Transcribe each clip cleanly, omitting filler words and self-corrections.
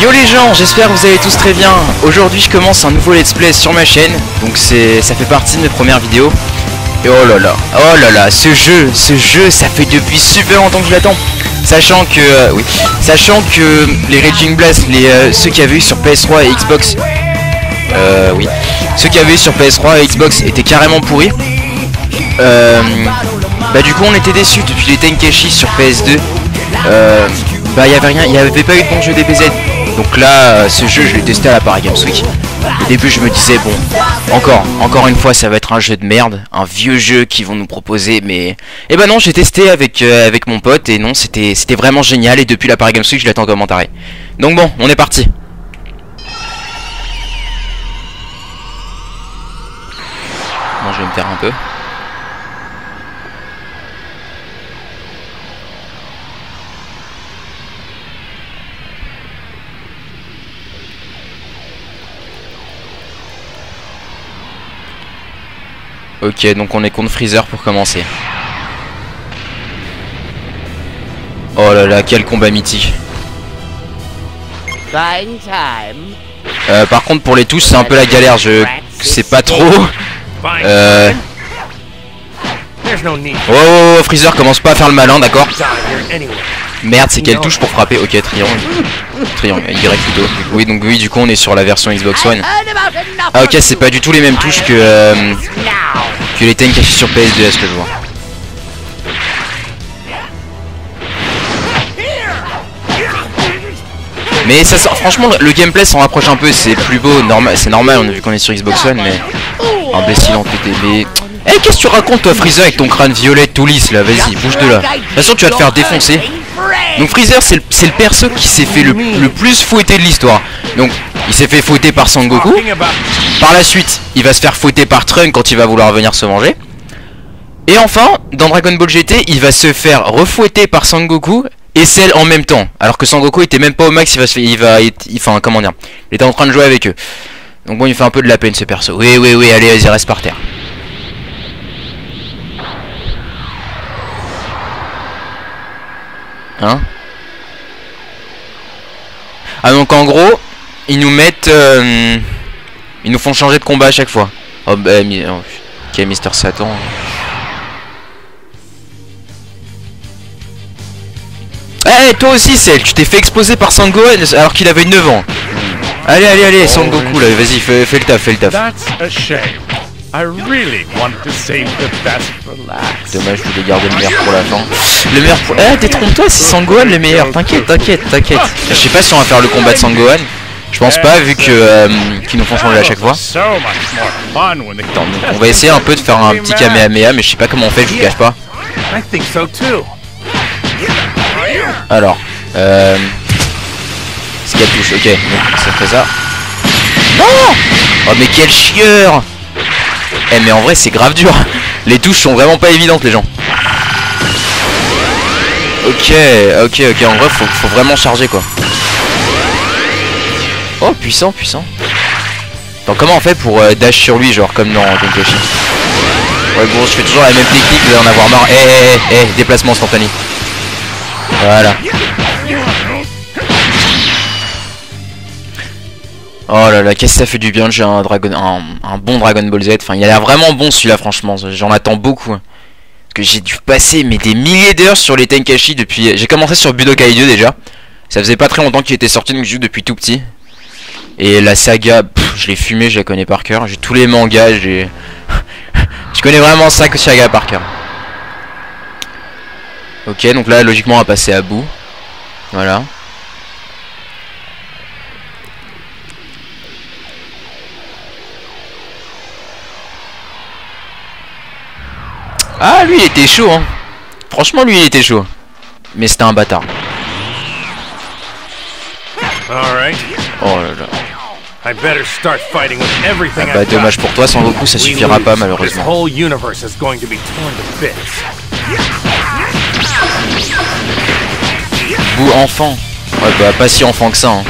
Yo les gens, j'espère que vous allez tous très bien. Aujourd'hui je commence un nouveau let's play sur ma chaîne. Donc ça fait partie de mes premières vidéos. Et oh là là, ce jeu, ça fait depuis super longtemps que je l'attends. Sachant que les Raging Blast, ceux qui avaient eu sur PS3 et Xbox, ceux qui avaient eu sur PS3 et Xbox étaient carrément pourris. Du coup on était déçus depuis les Tenkaichi sur PS2. Il y avait rien, il n'y avait pas eu de bon jeu DBZ. Donc là, ce jeu je l'ai testé à la Paris Games Week. Au début je me disais bon, encore une fois ça va être un jeu de merde, un vieux jeu qu'ils vont nous proposer, mais et ben non, j'ai testé avec mon pote et non, c'était vraiment génial et depuis la Paris Games Week je l'attends en commentaire. Donc bon, on est parti. Bon, je vais me taire un peu. Ok, donc on est contre Freezer pour commencer. Oh là là, quel combat mythique. Par contre pour les touches c'est un peu la galère, je sais pas trop. Oh, Freezer commence pas à faire le malin, d'accord. Merde, c'est quelle touche pour frapper? Ok, triangle. Triangle, Y plutôt. Oui, donc oui, du coup on est sur la version Xbox One. Ah ok, c'est pas du tout les mêmes touches que les Tenkaichi sur PS2, à ce que je vois. Mais ça, franchement, le gameplay s'en rapproche un peu, c'est plus beau, c'est normal, on a vu qu'on est sur Xbox One, mais imbécile en pété. Mais eh, qu'est-ce que tu racontes toi, Freezer, avec ton crâne violet tout lisse là? Vas-y, bouge de là. De toute façon, tu vas te faire défoncer. Donc Freezer, c'est le perso qui s'est fait le plus fouetter de l'histoire. Donc il s'est fait fouetter par Sangoku. Par la suite, il va se faire fouetter par Trunks quand il va vouloir venir se venger. Et enfin, dans Dragon Ball GT, il va se faire refouetter par Sangoku et Cell en même temps. Alors que Sangoku était même pas au max, comment dire, il était en train de jouer avec eux. Donc bon, il fait un peu de la peine ce perso. Oui, allez, vas-y, reste par terre. Hein? Ah donc en gros, ils nous mettent, ils nous font changer de combat à chaque fois. Oh bah, ok, Mister Satan. Eh, toi aussi, Cell, tu t'es fait exploser par Sangohan alors qu'il avait 9 ans. Allez, Sangoku là, vas-y, fais le taf, Dommage, je voulais garder le meilleur pour la fin. Le meilleur pour... Eh, détrompe-toi, c'est Sangohan le meilleur, t'inquiète. Je sais pas si on va faire le combat de Sangohan. Je pense pas, vu que qu'ils nous font changer à chaque fois. Attends, donc on va essayer un peu de faire un petit Kamehameha, mais je sais pas comment on fait, je vous cache pas. Alors, ce qu'elle touche, ok, donc ça fait ça. Non! Oh mais quel chieur! Eh mais en vrai c'est grave dur. Les touches sont vraiment pas évidentes les gens. Ok, en vrai faut vraiment charger quoi. Oh puissant. Attends, comment on fait pour dash sur lui genre comme dans Tenkaichi? Ouais bon, je fais toujours la même technique, vous allez en avoir marre. Déplacement instantané. Voilà. Oh là là, qu'est-ce que ça fait du bien de jouer un bon Dragon Ball Z. Enfin, il a l'air vraiment bon celui-là, franchement. J'en attends beaucoup. Parce que j'ai dû passer des milliers d'heures sur les Tenkaichi depuis... J'ai commencé sur Budokai 2 déjà. Ça faisait pas très longtemps qu'il était sorti, donc je joue depuis tout petit. Et la saga, je l'ai fumé, je la connais par cœur. J'ai tous les mangas, je connais vraiment ça que saga par cœur. Ok, donc là, logiquement, on va passer à bout. Voilà. Ah, lui, il était chaud, hein. Franchement, lui, il était chaud. Mais c'était un bâtard. Oh là là. Ah bah, dommage pour toi, Sangoku, ça suffira pas, malheureusement. Bou enfant. Ouais bah pas si enfant que ça hein.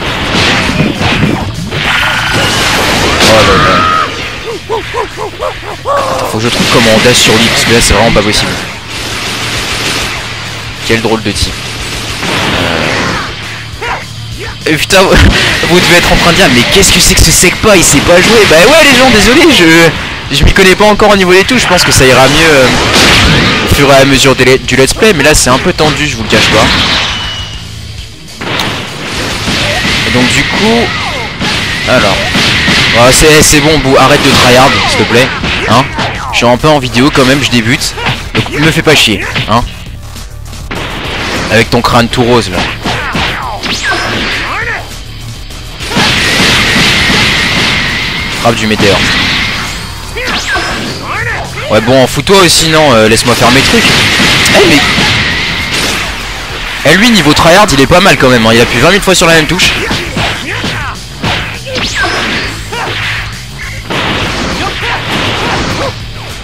Oh là là. Attends, faut que je trouve comment on dash sur lui parce que là c'est vraiment pas possible. Quel drôle de type. Et putain, vous devez être en train de dire, mais qu'est-ce que c'est que ce Sekpa, il sait pas jouer. Bah ouais les gens, désolé, je m'y connais pas encore au niveau des touches, je pense que ça ira mieux au fur et à mesure du let's play, mais là c'est un peu tendu, je vous le cache pas. Et donc du coup, alors, c'est bon, Bou, arrête de tryhard, s'il te plaît, hein. Je suis un peu en vidéo quand même, je débute, donc me fais pas chier, hein. Avec ton crâne tout rose là. Frappe du météore. Ouais bon, fous-toi aussi, non, laisse-moi faire mes trucs. Eh mais... Eh lui, niveau tryhard, il est pas mal quand même, hein. Il appuie 20 000 fois sur la même touche.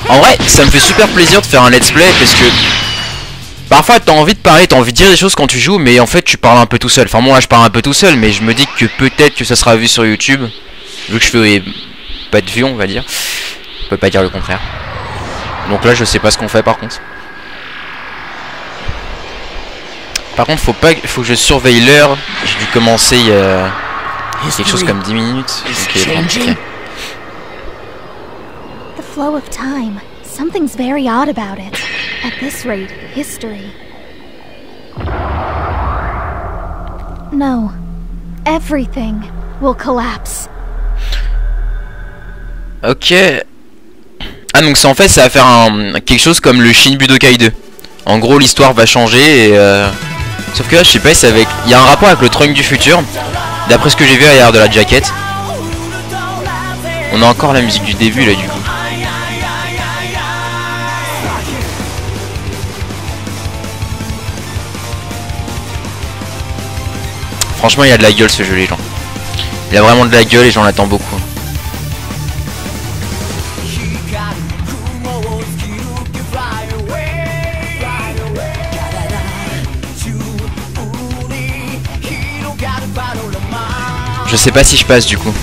En vrai, ça me fait super plaisir de faire un let's play parce que... Parfois t'as envie de parler, t'as envie de dire des choses quand tu joues, mais en fait tu parles un peu tout seul. Enfin moi là je parle un peu tout seul, mais je me dis que peut-être que ça sera vu sur YouTube. Vu que je fais pas de vues on va dire. Je peux pas dire le contraire. Donc là je sais pas ce qu'on fait par contre. Par contre faut que je surveille l'heure. J'ai dû commencer il y a quelque chose comme 10 minutes. Okay. The flow of time. Something's very odd about it. At this rate, history. No. Everything will collapse. Ok. Ah donc ça en fait ça va faire quelque chose comme le Shin Budokai 2. En gros l'histoire va changer et sauf que là je sais pas si avec... Il y a un rapport avec le Trunk du futur. D'après ce que j'ai vu à l'arrière de la jaquette. On a encore la musique du début là du coup. Franchement il y a de la gueule ce jeu les gens. Il a vraiment de la gueule et j'en attends beaucoup. Je sais pas si je passe du coup.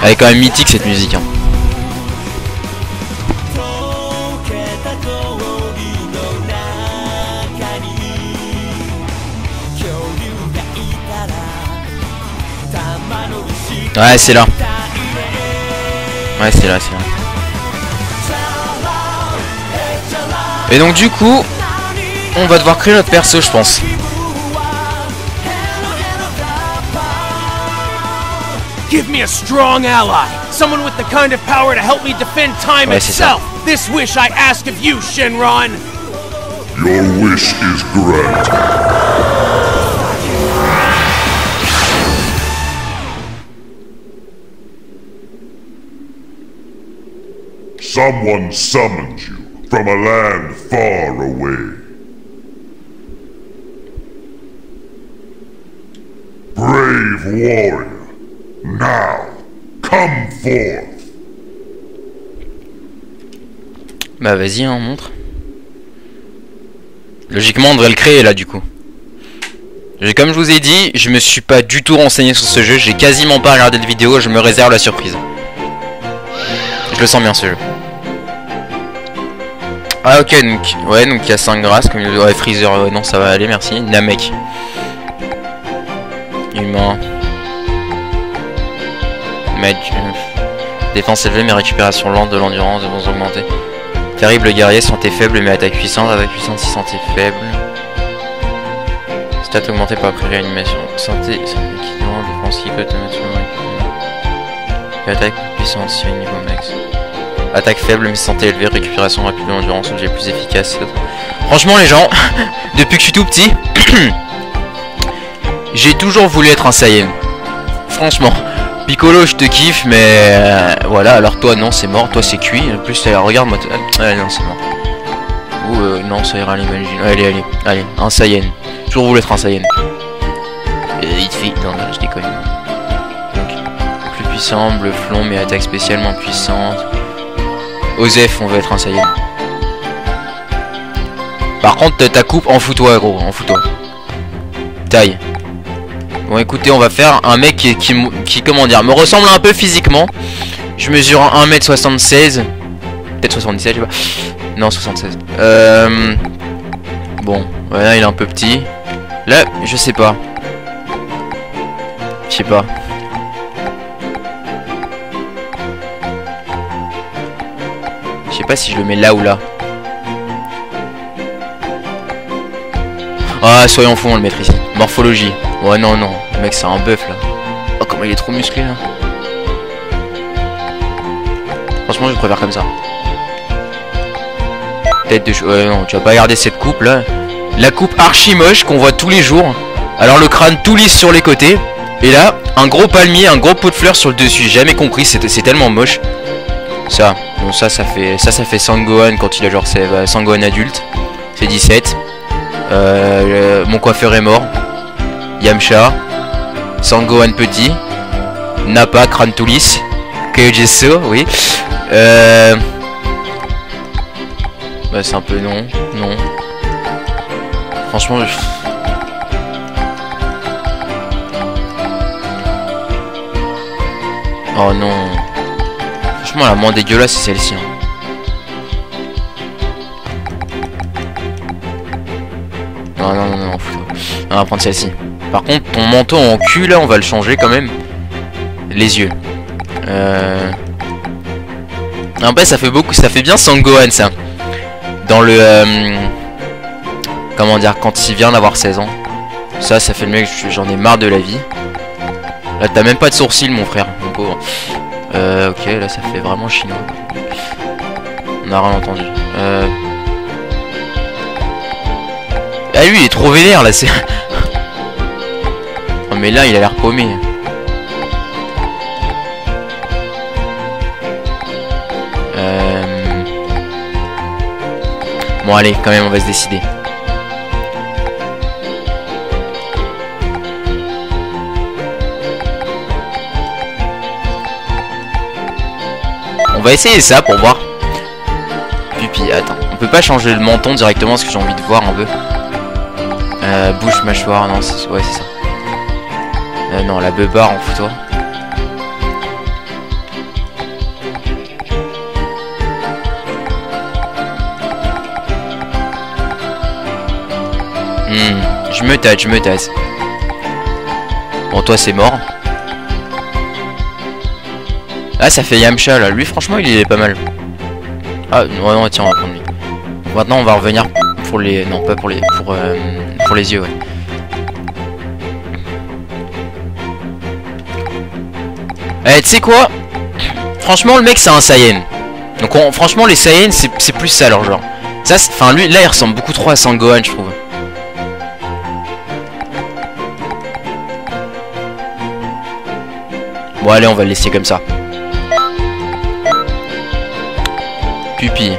Elle est quand même mythique cette musique hein. Ouais c'est là. Ouais c'est là, c'est là. Et donc du coup, on va devoir créer notre perso je pense. Give me a strong ally, someone with the kind of power to help me defend time itself. This wish I ask of you, Shenron. Your wish is granted. Someone summoned you from a land far away. Brave warrior, now come forth. Bah vas-y, on montre. Logiquement on devrait le créer là du coup. Comme je vous ai dit, je me suis pas du tout renseigné sur ce jeu, j'ai quasiment pas regardé de vidéo, je me réserve la surprise. Je le sens bien ce jeu. Ah ok, donc ouais, donc il y a 5 grâces comme ouais, Freezer, ouais, non ça va aller, merci. Namek. Humain. Défense élevée mais récupération lente de l'endurance, défense augmentée. Terrible guerrier, santé faible mais attaque puissante 6, santé faible. Stat augmenté par après réanimation. Santé, équipement, défense qui peut automatiquement. Attaque puissante, 6 niveau max. Attaque faible mais santé élevée, récupération rapide de l'endurance, objet plus efficace. Franchement les gens, depuis que je suis tout petit, j'ai toujours voulu être un Saiyan. Franchement, Piccolo je te kiffe mais voilà, alors toi non c'est mort, toi c'est cuit. En plus regarde moi, non c'est mort. Ou non ça ira l'imagine. Allez, un Saiyan. Toujours voulu être un Saiyan. Et il te fait, non je déconne. Donc, plus puissant, bleu flon mais attaque spécialement puissante. Osef, on veut être un Saiyan. Par contre, ta coupe, en fous-toi, gros, en fous-toi. Taille. Bon, écoutez, on va faire un mec qui comment dire, me ressemble un peu physiquement. Je mesure 1m76. Peut-être 77, je sais pas. Non, 76. Bon, voilà, il est un peu petit. Là, je sais pas. Je sais pas. Je sais pas si je le mets là ou là. Ah, soyons fous, on le mettre ici. Morphologie. Ouais, non, non. Le mec, c'est un bœuf là. Oh, comment il est trop musclé là. Franchement, je préfère comme ça. Tête de ouais, non, tu vas pas garder cette coupe là. La coupe archi moche qu'on voit tous les jours. Alors, le crâne tout lisse sur les côtés. Et là, un gros palmier, un gros pot de fleurs sur le dessus. J'ai jamais compris, c'est tellement moche. Ça, bon, ça fait Sangohan quand il a genre Sangohan adulte. C'est 17. Mon coiffeur est mort. Yamcha. Sangohan petit. Nappa, crâne tout lisse. Kyojiso, oui. Bah c'est un peu non. Non. Franchement, oh non. Franchement, la moins dégueulasse, c'est celle-ci. Hein. Non, non, non, non, on va prendre celle-ci. Par contre, ton manteau en cul, là, on va le changer quand même. Les yeux. Après, ça fait bien Sangohan, ça. Dans le... comment dire, quand il vient d'avoir 16 ans. Ça fait le mec, j'en ai marre de la vie. Là, t'as même pas de sourcils, mon frère, mon pauvre. Ok, là, ça fait vraiment chinois. On a rien entendu. Ah, lui, il est trop vénère, là, c'est... Oh, mais là, il a l'air paumé. Bon, allez, quand même, on va se décider. On va essayer ça pour voir. Pupille, attends. On peut pas changer le menton directement parce que j'ai envie de voir un peu. Bouche, mâchoire, non, ouais, c'est ça. Non, la beubare, en fout-toi. Je me taise. Bon, toi, c'est mort. Ah, ça fait Yamcha, là. Lui, franchement, il est pas mal. Ah, non, non, tiens, on va prendre lui. Maintenant, on va revenir pour les... Non, pas pour les... Pour les yeux, ouais. Eh, tu sais quoi? Franchement, le mec, c'est un Saiyan. Donc, franchement, les Saiyans, c'est plus ça, leur genre. Ça, enfin, lui, là, il ressemble beaucoup trop à Sangohan, je trouve. Bon, allez, on va le laisser comme ça. Pupille.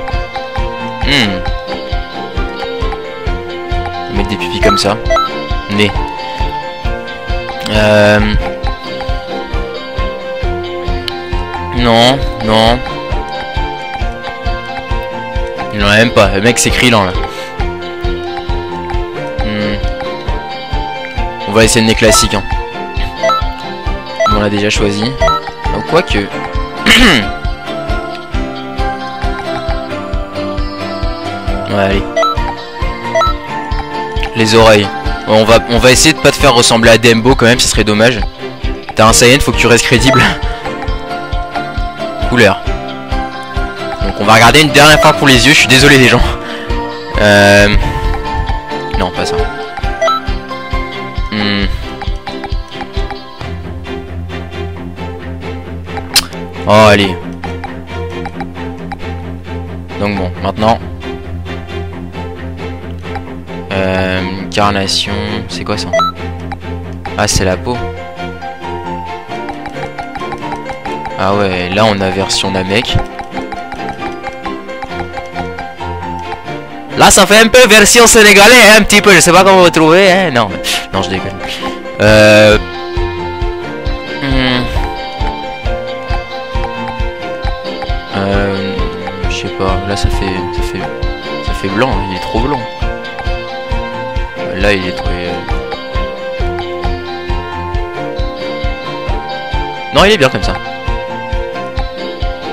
On va mettre des pupilles comme ça. Nez. Non, non. Il en a même pas. Le mec c'est Krillin là. On va essayer le nez classique. Hein. On l'a déjà choisi. Donc quoique. Ouais, allez. Les oreilles. On va essayer de pas te faire ressembler à Dembo quand même, ce serait dommage. T'as un Saiyan, faut que tu restes crédible. Couleur. Donc on va regarder une dernière fois pour les yeux, je suis désolé les gens. Non, pas ça. Oh, allez. Donc bon, maintenant. Carnation, c'est quoi ça? Ah, c'est la peau. Ah ouais, là on a version Namek. Là ça fait un peu version sénégalais, hein, un petit peu, je sais pas comment vous trouver, hein. Non, non, je déconne. Je sais pas, là ça fait blanc, hein, il est trop blanc. Là il est trop... Non, il est bien comme ça.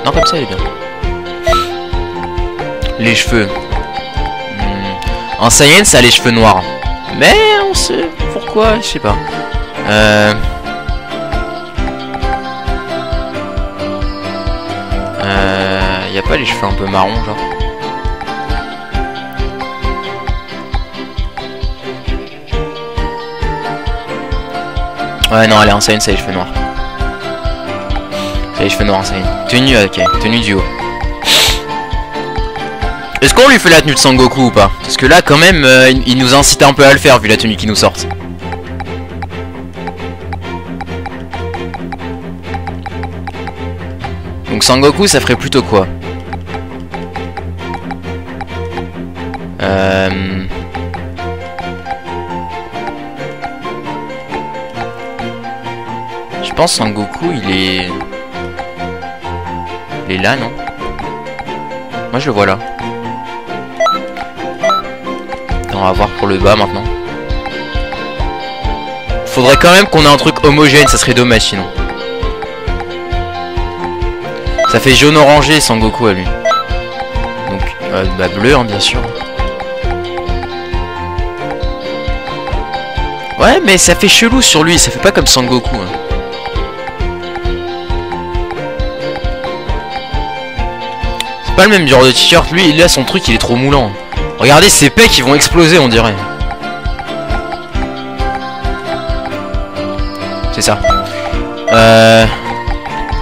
Non, comme ça il est bien. Les cheveux. Un Saiyan, ça a les cheveux noirs. Mais on sait pourquoi, je sais pas. Y a pas les cheveux un peu marron, genre? Ouais, non, allez, un Saiyan, ça a les cheveux noirs. Ça a les cheveux noirs, un Saiyan. Tenue, ok, tenue du haut. Est-ce qu'on lui fait la tenue de Sangoku ou pas? Parce que là, quand même, il nous incite un peu à le faire, vu la tenue qui nous sort. Donc Sangoku, ça ferait plutôt quoi? Je pense Sangoku, il est là, non? Moi, je le vois là. On va voir pour le bas maintenant. Faudrait quand même qu'on ait un truc homogène, ça serait dommage sinon. Ça fait jaune orangé Sangoku à lui. Donc bah bleu hein, bien sûr. Ouais mais ça fait chelou sur lui, ça fait pas comme Sangoku hein. C'est pas le même genre de t-shirt, lui il a son truc, il est trop moulant. Regardez ses pecs, ils vont exploser on dirait. C'est ça.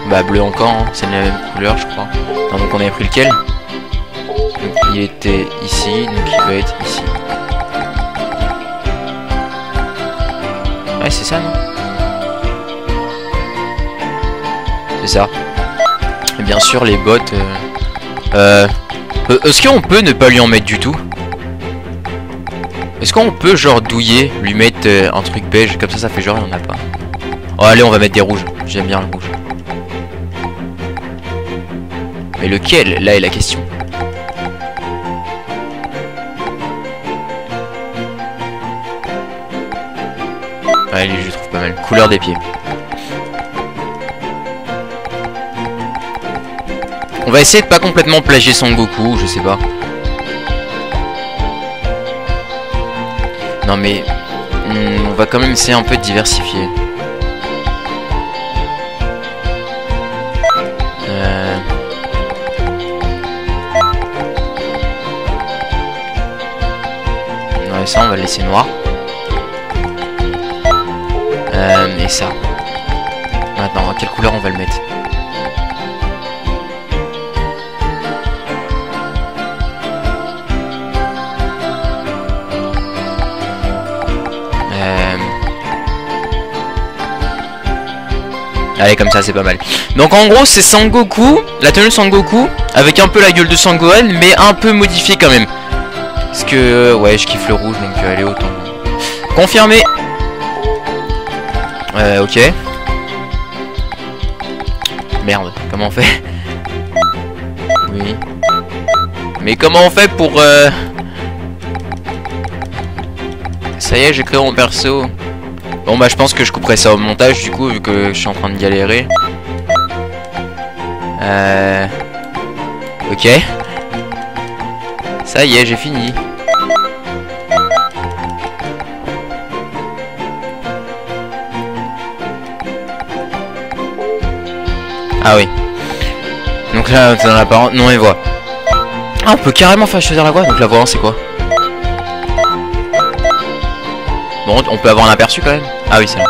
Bah bleu encore, hein. C'est la même couleur je crois. Non, donc on avait pris lequel? Donc il était ici, donc il va être ici. Ouais c'est ça non? C'est ça. Et bien sûr les bottes. Est-ce qu'on peut ne pas lui en mettre du tout? Est-ce qu'on peut genre douiller, lui mettre un truc beige, comme ça fait genre il en a pas. Oh allez on va mettre des rouges, j'aime bien le rouge. Mais lequel? Là est la question. Ouais lui je le trouve pas mal. Couleur des pieds. On va essayer de pas complètement plagier Sangoku, je sais pas. Non mais on va quand même essayer un peu de diversifier. Ouais, ça on va le laisser noir. Et ça. Maintenant, à quelle couleur on va le mettre? Allez comme ça c'est pas mal. Donc en gros c'est Sangoku, la tenue de Sangoku avec un peu la gueule de Sangohan mais un peu modifiée quand même. Parce que ouais je kiffe le rouge donc allez autant. Confirmé. Ok. Merde, comment on fait? Oui. Mais comment on fait pour Ça y est j'ai créé mon perso. Bon bah je pense que je couperai ça au montage du coup vu que je suis en train de galérer. Ok. Ça y est j'ai fini. Ah oui. Donc là dans la parole. Non et voix. Ah on peut carrément faire choisir la voix. Donc la voix c'est quoi? Bon, on peut avoir un aperçu quand même. Ah oui, c'est là.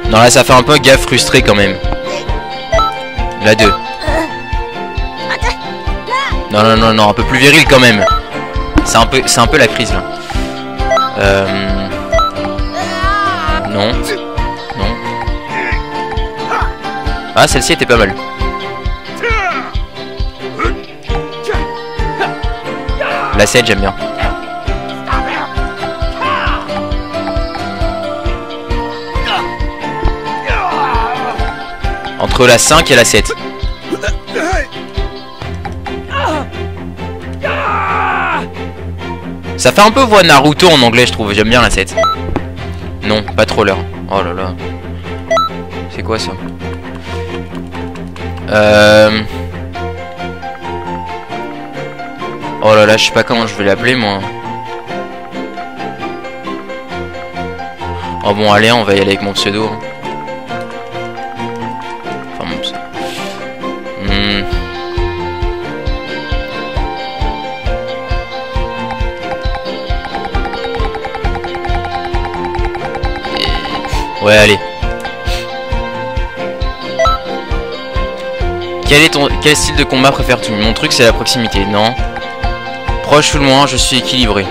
Non, là, ça fait un peu gaffe frustré quand même. La 2. Non, non, non, non, un peu plus viril quand même. C'est un peu la crise là. Non. Non. Ah, celle-ci était pas mal. La 7, j'aime bien. Entre la 5 et la 7. Ça fait un peu voix Naruto en anglais, je trouve. J'aime bien la 7. non, pas troller. Oh là là. C'est quoi ça? Oh là là, je sais pas comment je vais l'appeler moi. Oh bon, allez, on va y aller avec mon pseudo. Enfin, mon pseudo. Ouais, allez. Quel style de combat préfères-tu? Mon truc, c'est la proximité. Non. Proche ou loin, je suis équilibré.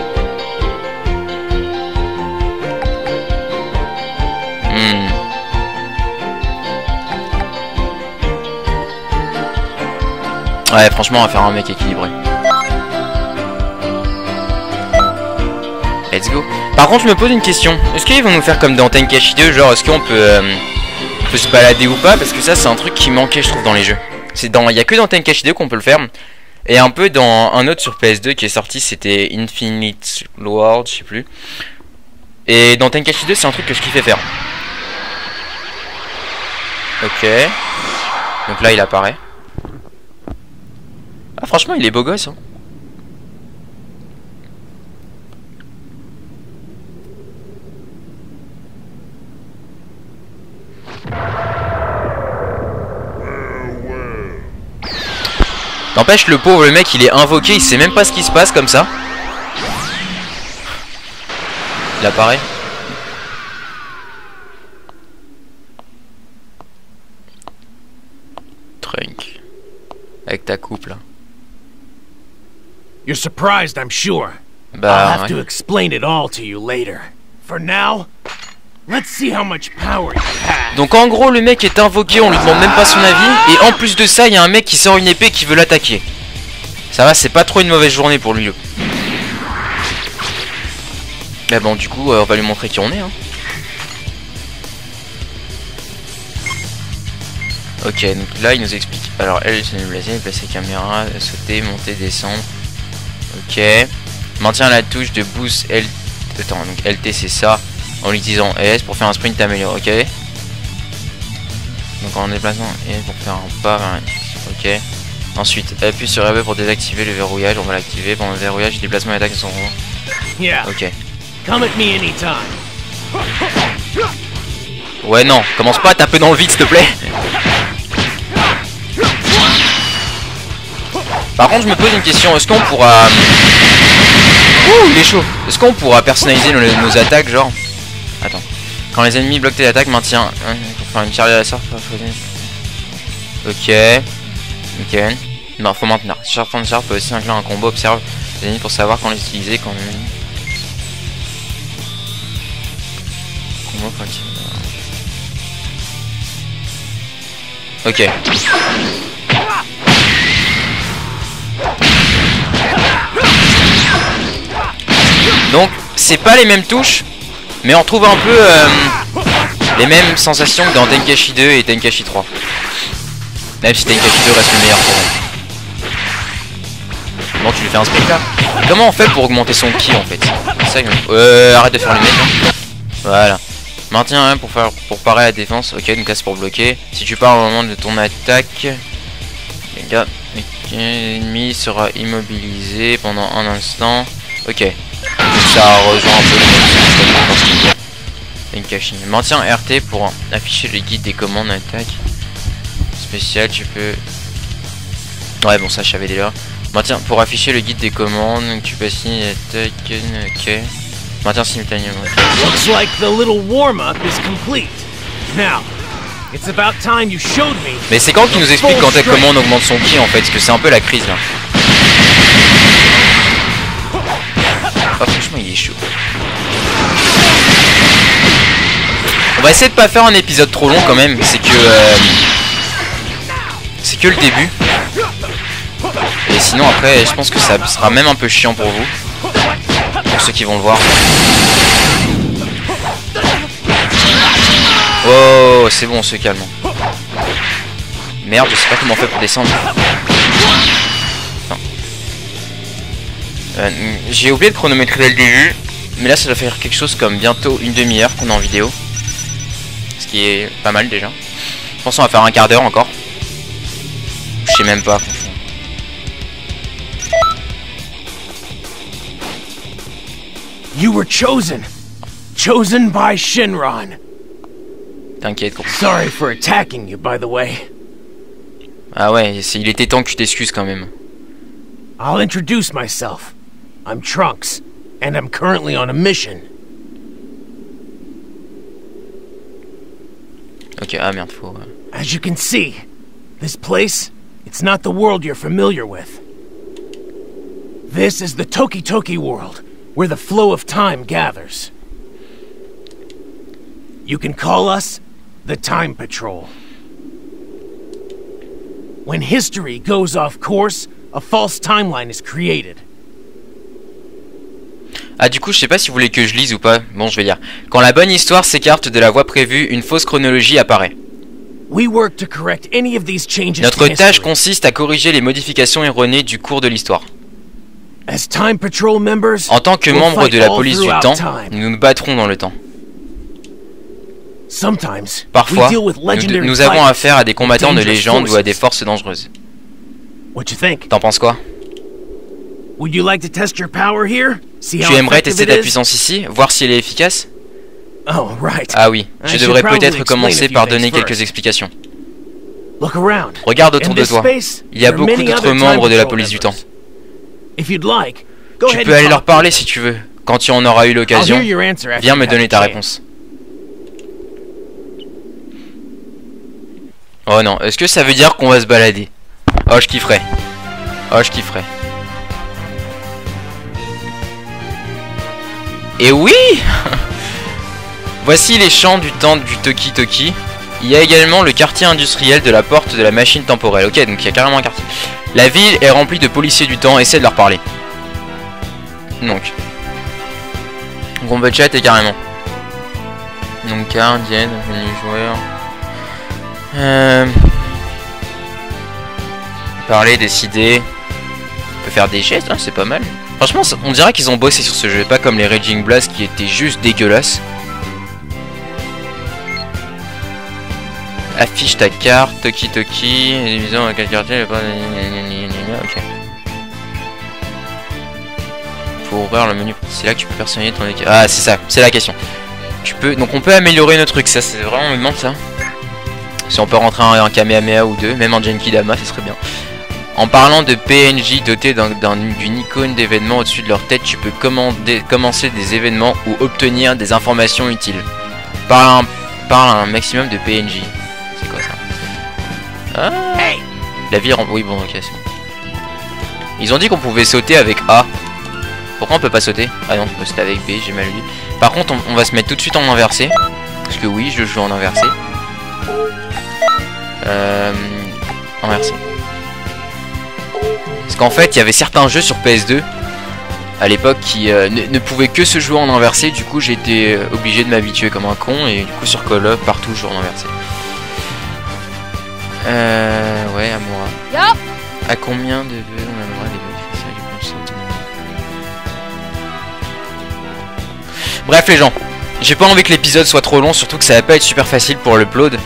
Ouais, franchement, on va faire un mec équilibré. Let's go. Par contre, je me pose une question. Est-ce qu'ils vont nous faire comme dans Tenkaichi 2? Genre, est-ce qu'on peut se balader ou pas? Parce que ça, c'est un truc qui manquait, je trouve, dans les jeux. Il y a que dans Tenkaichi 2 qu'on peut le faire. Et un peu dans un autre sur PS2 qui est sorti, c'était Infinite World, je sais plus. Et dans Tenkaichi 2, c'est un truc que je kiffais faire. Ok. Donc là, il apparaît. Ah, franchement, il est beau gosse, hein. N'empêche, le pauvre, le mec, il est invoqué, il sait même pas ce qui se passe comme ça. Il apparaît. Trunk. Avec ta coupe là. You're surprised, I'm sure. Bah, I'll have to explain it all to you later. For now, let's see how much power you have. Donc en gros, le mec est invoqué, on lui demande même pas son avis. Et en plus de ça, il y a un mec qui sort une épée qui veut l'attaquer. Ça va, c'est pas trop une mauvaise journée pour lui. Mais bon, du coup, on va lui montrer qui on est, hein. Ok, donc là, il nous explique. Alors, elle, c'est une blessée, placer caméra, sauter, monter, descendre. Ok. Maintiens la touche de boost L. Attends, donc LT, c'est ça. En utilisant S pour faire un sprint amélioré. Ok. Donc en déplacement et pour faire un pas. Ok. Ensuite, appuie sur RB pour désactiver le verrouillage. On va l'activer. Pendant le verrouillage, déplacement et attaque sont ronds. Ok. Come at me anytime. Ouais, non, commence pas à taper dans le vide, s'il te plaît. Par contre, je me pose une question. Est-ce qu'on pourra... Ouh, il est chaud. Est-ce qu'on pourra personnaliser nos attaques, genre... Attends. Quand les ennemis bloquent tes attaques, maintiens... Pour faire une charge à la sorte... Ok. Nickel. Non, faut maintenir. Charge de charge peut aussi inclure un combo. Observe les ennemis pour savoir quand les utiliser, quand... Combo quand il... Ok. Donc, c'est pas les mêmes touches, mais on trouve un peu les mêmes sensations que dans Tenkaichi 2 et Tenkaichi 3. Même si Tenkaichi 2 reste le meilleur pour moi. Bon, tu lui fais un sprint là. Comment on fait pour augmenter son ki en fait? Ça, arrête de faire le mec. Hein. Voilà. Maintiens hein, pour parer à la défense. Ok, donc là c'est pour bloquer. Si tu pars au moment de ton attaque, l'ennemi sera immobilisé pendant un instant. Ok. Donc ça rejoint un peu le Tenkaichi. Maintiens RT pour afficher le guide des commandes d'attaque. Spécial, tu peux... Ouais, bon, ça je savais déjà. Maintiens pour afficher le guide des commandes. Tu peux signer l'attaque. Ok. Maintiens simultanément. Looks like the little warm-up is complete. Now, it's about time you showed me. Mais c'est quand qu'il nous explique comment on augmente son ki en fait, parce que c'est un peu la crise là. Oh, franchement, il est chaud. On va essayer de pas faire un épisode trop long quand même. C'est que le début. Et sinon après, je pense que ça sera même un peu chiant pour vous. Pour ceux qui vont le voir. Oh, c'est bon, on se calme. Merde, je sais pas comment on fait pour descendre. J'ai oublié de chronométrer le début. Mais là ça doit faire quelque chose comme bientôt une demi-heure qu'on est en vidéo. Ce qui est pas mal déjà. Je pense qu'on va faire un quart d'heure encore. Je sais même pas franchement. You were chosen. Chosen by Shinron. T'inquiète gros. Sorry for attacking you, by the way. Ah ouais, il était temps que tu t'excuses quand même. I'll introduce myself. I'm Trunks, and I'm currently on a mission. Ok, ah merde, faut... As you can see, this place, it's not the world you're familiar with. This is the Toki Toki world, where the flow of time gathers. You can call us the Time Patrol. When history goes off course, a false timeline is created. Ah du coup je sais pas si vous voulez que je lise ou pas. Bon je vais lire. Quand la bonne histoire s'écarte de la voie prévue, une fausse chronologie apparaît. Notre tâche consiste à corriger les modifications erronées du cours de l'histoire. En tant que membres de la police du temps, nous nous battrons dans le temps. Parfois, nous avons affaire à des combattants de légende ou à des forces dangereuses. T'en penses quoi? Tu aimerais tester ta puissance ici, voir si elle est efficace? Ah oui, je devrais peut-être commencer par donner quelques explications. Regarde autour de toi. Il y a beaucoup d'autres membres de la police du temps. Tu peux aller leur parler si tu veux. Quand tu en auras eu l'occasion, viens me donner ta réponse. Oh non, est-ce que ça veut dire qu'on va se balader? Oh, je kifferais. Oh, je kifferais. Et oui. Voici les champs du temps du Toki Toki. Il y a également le quartier industriel de la porte de la machine temporelle. Ok, donc il y a carrément un quartier. La ville est remplie de policiers du temps, essaie de leur parler. Donc on peut chatter carrément. Donc gardienne, menu joueur. Parler, décider. On peut faire des gestes, hein, c'est pas mal. Franchement, on dirait qu'ils ont bossé sur ce jeu, pas comme les Raging Blast qui étaient juste dégueulasses. Affiche ta carte, Toki Toki, disons à quel quartier, ok. Faut ouvrir le menu, c'est là que tu peux personnaliser ton équipe. Ah, c'est ça, c'est la question. Tu peux, donc on peut améliorer nos trucs, ça c'est vraiment une demande ça. Si on peut rentrer un Kamehameha ou deux, même un Genkidama, ça serait bien. En parlant de PNJ dotés d'une icône d'événements au-dessus de leur tête, tu peux commencer des événements ou obtenir des informations utiles. Parle un maximum de PNJ. C'est quoi ça? Ah, la ville rend... Oui bon ok c'est bon. Ils ont dit qu'on pouvait sauter avec A. Pourquoi on peut pas sauter? Ah non on peut sauter avec B, j'ai mal lu. Par contre on va se mettre tout de suite en inversé. Parce que oui je joue en inversé. Inversé. Parce qu'en fait il y avait certains jeux sur PS2 à l'époque qui ne pouvaient que se jouer en inversé. Du coup j'ai été obligé de m'habituer comme un con. Et du coup sur Call of partout je joue en inversé. Ouais Amura. Yep. À combien de vœux on a le droit des bénéficiaires du consentement? Bref les gens, j'ai pas envie que l'épisode soit trop long, surtout que ça va pas être super facile pour l'upload.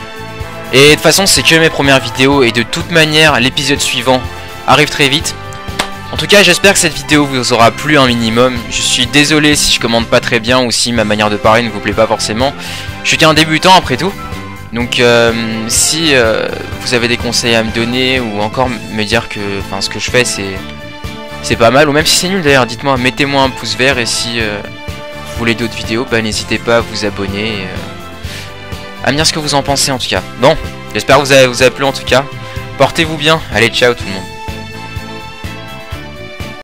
Et de toute façon c'est que mes premières vidéos et de toute manière l'épisode suivant arrive très vite. En tout cas j'espère que cette vidéo vous aura plu un minimum. Je suis désolé si je commande pas très bien ou si ma manière de parler ne vous plaît pas forcément. Je suis qu'un débutant après tout. Donc si vous avez des conseils à me donner ou encore me dire que ce que je fais c'est pas mal, ou même si c'est nul d'ailleurs, dites-moi, mettez-moi un pouce vert. Et si vous voulez d'autres vidéos, bah n'hésitez pas à vous abonner et, à me dire ce que vous en pensez en tout cas. Bon, j'espère que vous a plu en tout cas. Portez-vous bien, allez ciao tout le monde.